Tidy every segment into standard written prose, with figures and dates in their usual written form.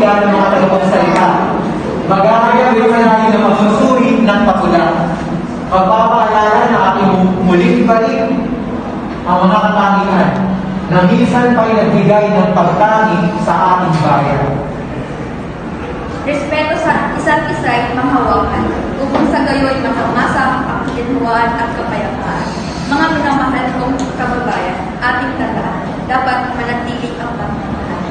yan ng mga tagapagsalita. Magagawin din natin ng pagsusuri ng pagula. Magpapaalala na ating muling balik ang mga katangian na minsan pa'y nagbigay ng pagtangi sa ating bayan. Respeto sa isa't isa ay mahawakan, upang sa gayo'y makamasa ang kakintuan at kapayapaan. Mga minamahal kong kababayan, ating tandaan, dapat manatili ang pagmamahal.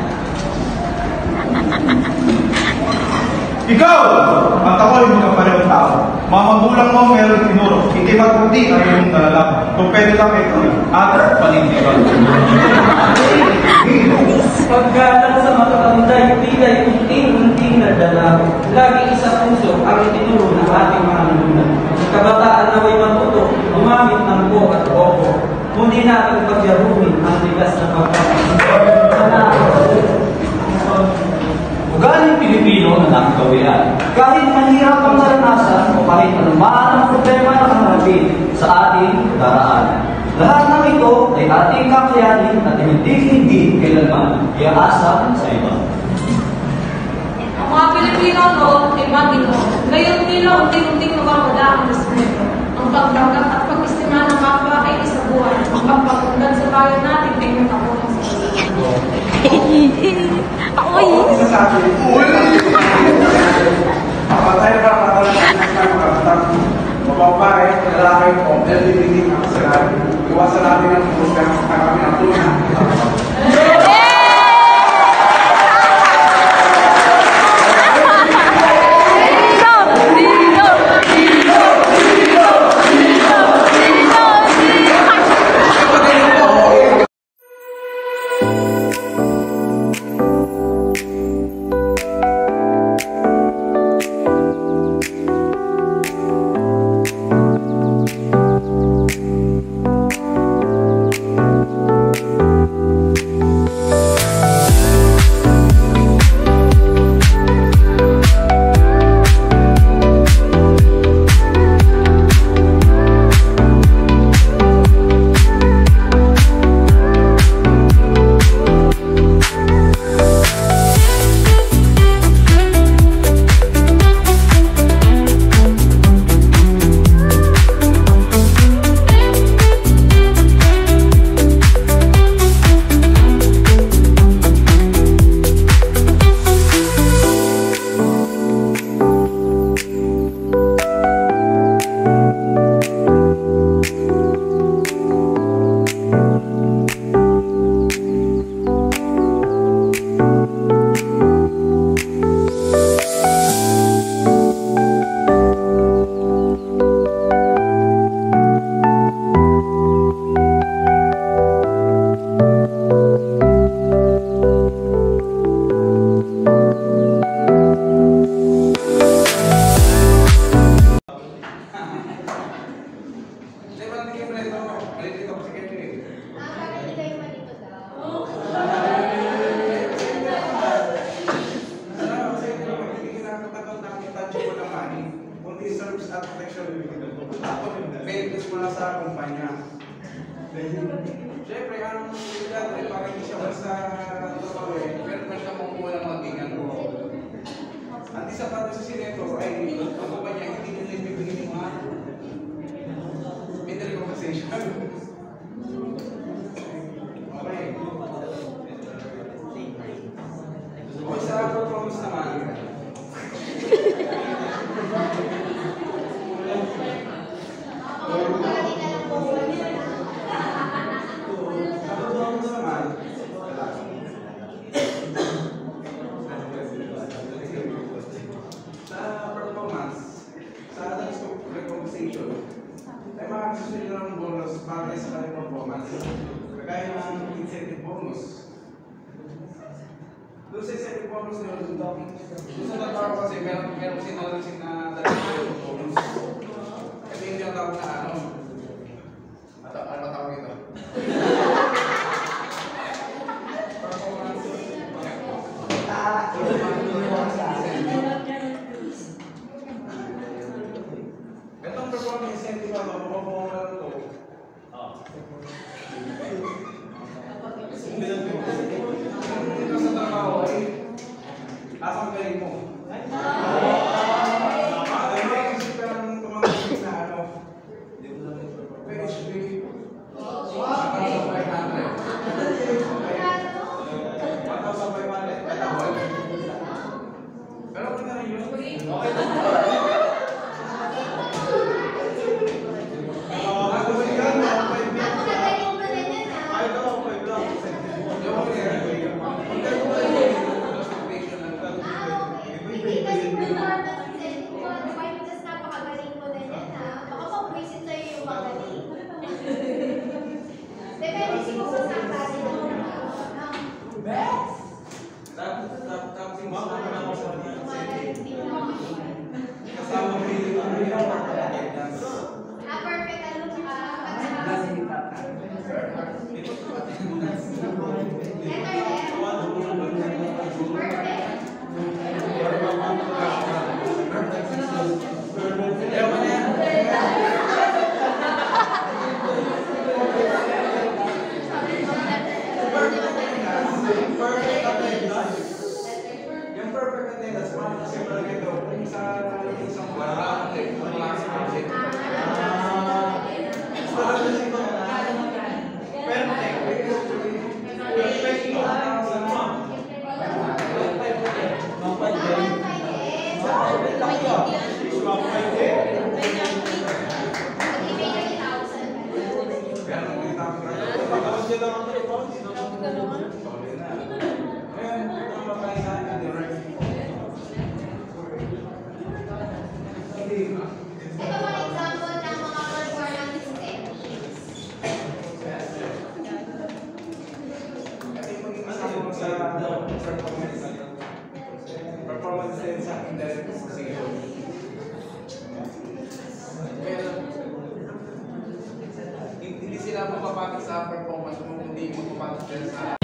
Ikaw! At ako'y magkaparehong tao. Mga magulang mo meron tinuro. Hindi magputi ang iyong nalalaman. Kung pwede lang ito, at panindigan. Pagkalat sa matatanda, pila'y unting-unting nadala. Lagi isa puso ang itinuro ng ating mga nanunan. Sa kabataan na may matuto, gumamit ng po at opo. Kundi natin pagyaruhin ang ligas na Ugaling Pilipino na nakagawian. Kahit mahirap ang naranasan o kahit anuman ang problema na harapin sa ating daraan. Lahat ng ito ay ating kakayanin at hindi kailanman iaasa sa iba. Ang mga Pilipino noon ay magino. Ngayon tila unting-unting nawawala ang respeto. Ang pagdagat at pag-istima ng kapwa ay isa buwan. Ang pagpapundan sa bayan natin ay nakakulang sa Aoy! Patay ka mababae, lalaki o LGBT ang kasalanan. Iwasan natin ang pumusgan sa kami ang tulungan. Siyempre, ang sila ay parang hindi siya basta tutawin, meron pa siya makuha ng mga bingan ko. Ang isa pa sa sineto ay ang baba niya hindi nila ibibigin yung mga military compensation. Okay. O sa performance naman, ay makakasunod nila ng bonus para sa kanilang performance. Kagaya ng incentive bonus. Doon sa incentive bonus na yun, doon sa tatawag kasi meron sinalasin na dalawang bonus. Kasi hindi ang tawag na ano. Ano tawag ito? Performance. Itong performance incentive na mapapawalan ito. Ito sa trabaho ay Yung perfect attendance, paano kasi ito? Kung sa isang wala sa project. Ito mga example ng mga performance system. Performance din sa indirect position. Hindi sila mapapatid sa performance mo, hindi mapapatid din sa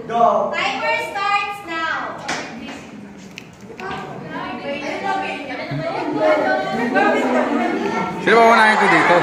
Timer starts now. Sino ba unahin ko dito?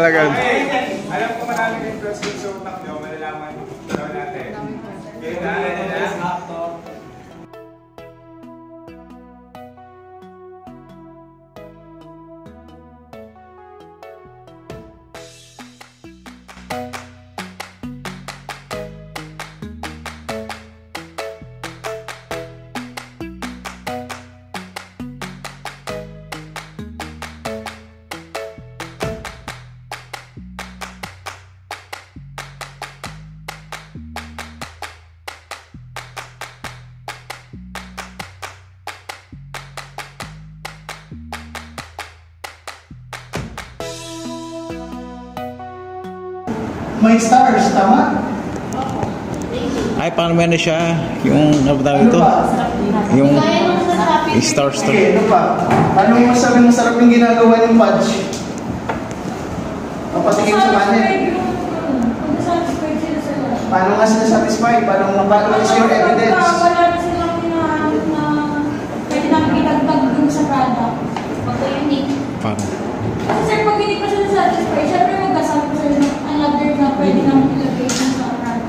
Lagyan. Alam ko marami kayong questions sa utak nyo, malalaman daw natin. Okay, na. may stars, tama? Ay, paano ba na siya? Yung, ano ba Ano ito? pa? Yung Gaya nung sa shopping. stars to. Okay, ano pa? Paano mo masabi masarap yung ginagawa ng fudge? Papatingin sa panel. Paano nga sila satisfied? Paano what is your evidence? Wala na silang hinahanap na pwede namin itagtag dun sa product. Pag-unique. Paano? Kasi sir, pag hindi pa sila satisfied, syempre magkasabi ko sila ng another na pwede namin ilagay dun sa product.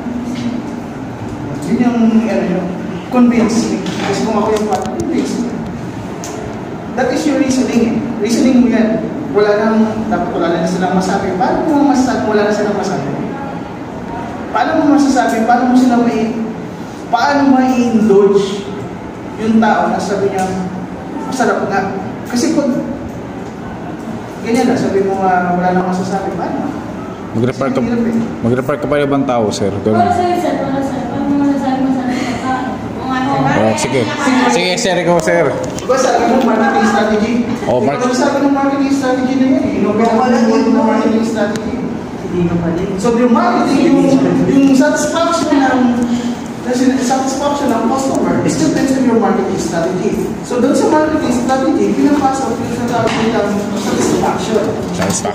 Yun yung, ano yun, convince me. Kasi kung ako yung partner, convince me. That is your reasoning eh. Reasoning mo yan. Dapat wala na silang masabi. Paano mo masasabi? Wala na silang masabi. Paano mo masasabi? Paano ma-indulge yung tao na sabi niya, masarap nga. Kasi kung ganyan na, sabi mo wala na masasabi, paano? Mag-refer ka pa ibang tao, sir. Para sa'yo, sir, para sa'yo. Paano mo nasabi masarap sa tao? Oh, sige. Sige, sir, ikaw, sir. Diba sabi mo marketing strategy? Oh, Ikaw sabi ng marketing strategy na yan eh. Inopera mo marketing strategy. So yung marketing, yung satisfaction ng customer is depends on your marketing strategy. So doon sa marketing strategy, pinapasok yung natawag nilang satisfaction.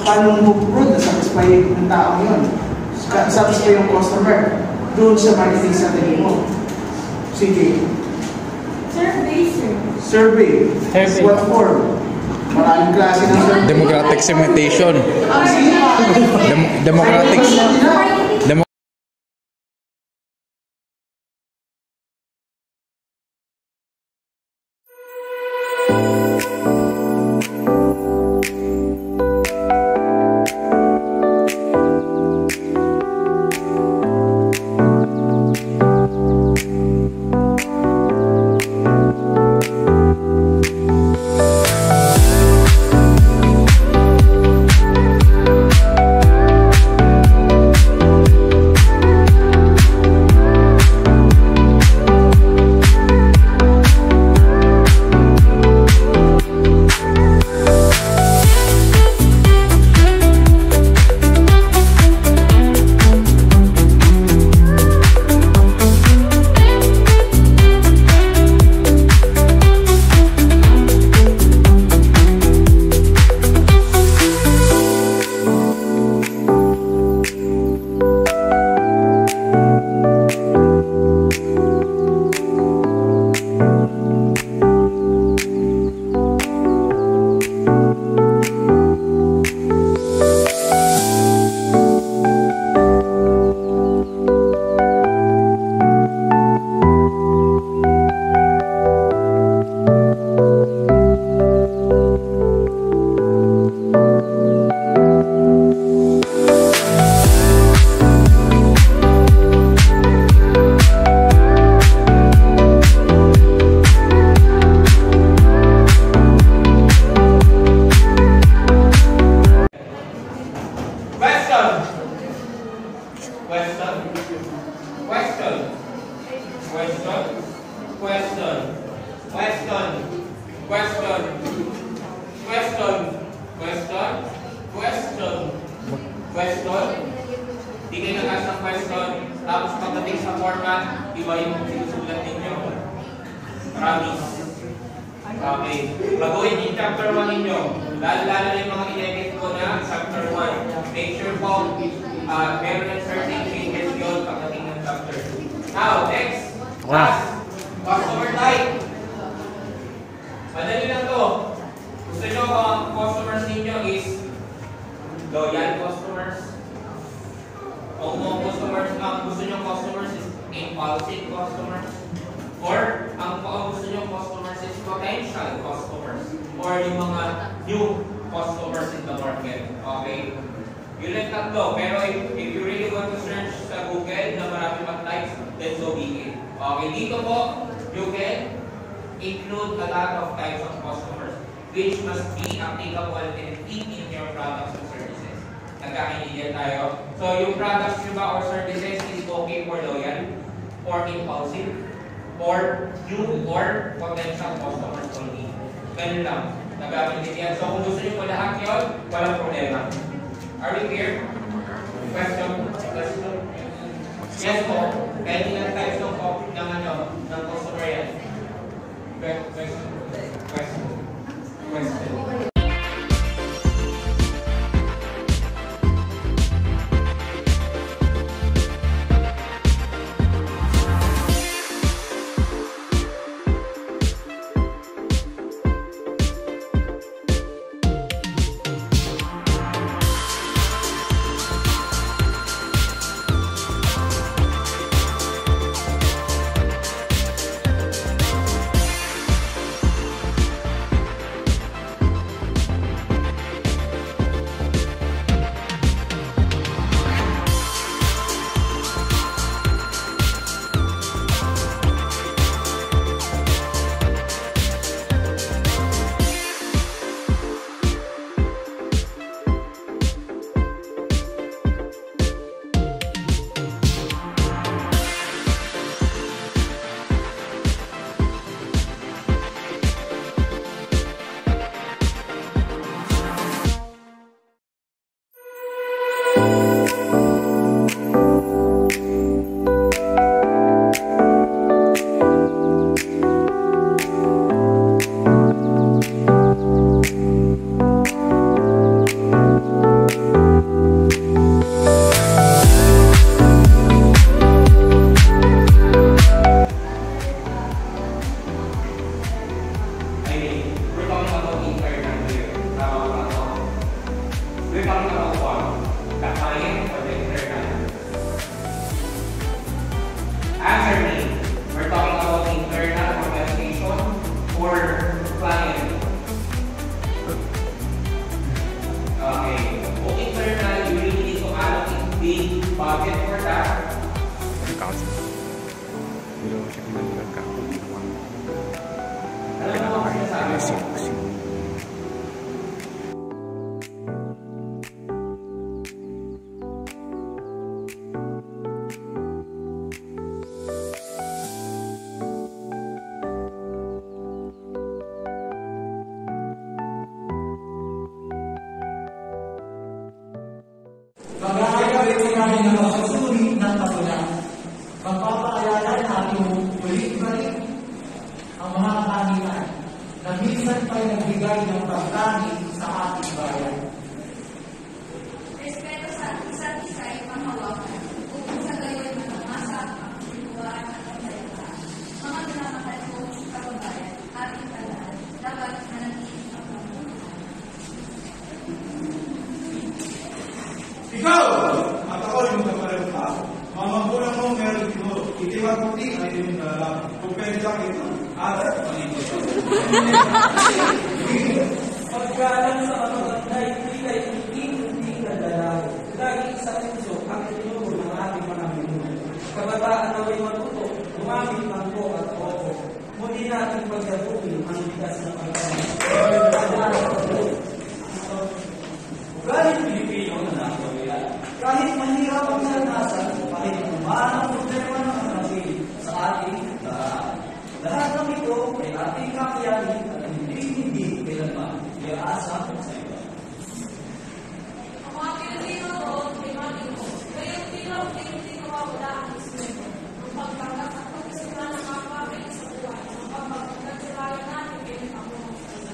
Paano mo prove na satisfy ng tao yun? Satisfy yung customer doon sa marketing strategy mo. Sige. Survey. What for? Maraming klase ng survey. Demographic segmentation. Demographics. Di kayo nag-ask ng question, tapos pagdating sa format, iba yung sinusulat ninyo. Promise. Okay. Baguhin yung chapter 1 ninyo. Lalo na yung mga in-edit ko na chapter 1. Make sure po, meron ng certain changes yun pagdating ng chapter 2. Now, next. Last. Customer type. Madali lang to. Gusto nyo ang customers ninyo is loyal customers. Kung mga customers, ang gusto nyo customers is impulsive customers. Or ang gusto nyo customers is potential customers. Or yung mga new customers in the market. Okay? Yun lang tatlo. Pero if you really want to search sa Google na marami pang types, then so be it. Okay, dito po, you can include a lot of types of customers which must be applicable and fit in your products and services. Nagkakaintindihan tayo. So, yung products nyo ba or services is okay for loyal, or impulsive, or new, or potential customers only. Ganun lang. Nagkakaintindihan. So, kung gusto nyo po lahat yun, walang problema. Are we clear? Question? Yes po. Kahit ilang types ng customer yan. Question. Magagawin namin ng pagsusuri ng patula. Magpapaalala natin ulit-balik ang mga katangian na minsan pa'y nagbigay ng pagkain sa ating bayan. Respeto sa isa't isa ay panghawakan upang sa gayo'y matamasa ang katuwaan at kapayapaan. Mga minamahal kong kababayan, ating talaan, dapat manatili ang pamumuhay. Ikaw! At ako yung kapareho ka. Mga magulang mo meron siguro. Itiwag puti ay din na kung pwede sa akin ito. Ate, panito. Pagkaalam sa kapatay, pilay unti-unti na dalaw. Lagi sa puso ang tinuro ng ating mga minuno. Kabataan na may matuto, gumamit ng po at opo. Muli natin pagdabuhin ang bigas na pagkakas. Kahit Pilipino na nakakawala, kahit mahirap ang naranasan, kahit umaan ang problema ng kapatid sa ating lahat. Lahat ng ito ay ating kakayanin at hindi kailanman iaasa sa iba. Ang mga Pilipino noon ay matino. Ngayon tila unti-unti nawawala ang respeto. Ang pagtanggap at pag-isiplan ng kapwa ay isa buhay. Ang pagpagpunod sa bayan natin ay nakakulong sa isa.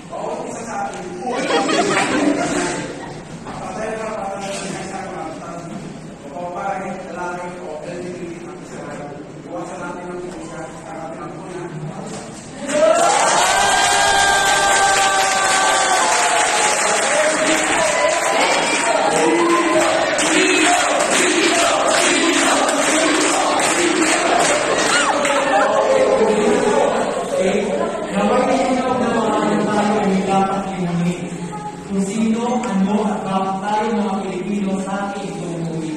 Bawat isa sa atin. Patay ka para sa isa ka lang. O parang lalaki o LGBT ang isa. Iwasan natin ang isa. Takapin ang muna. Kung sino, ano, at bakit tayo mga Pilipino sa ating tumuhin.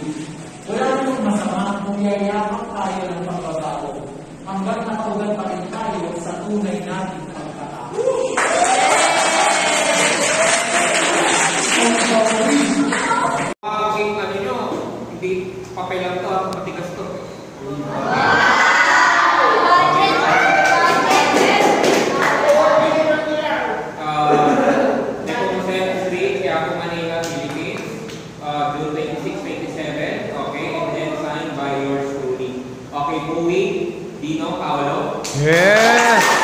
Wala namang masama kung yayakap tayo ng pagbabago hanggang nakaugat pa rin tayo sa tunay nating pagkatao. Ano nyo, hindi papel lang to, matigas to. Manila, Philippines. kay Bowie Dino Paolo. Yes!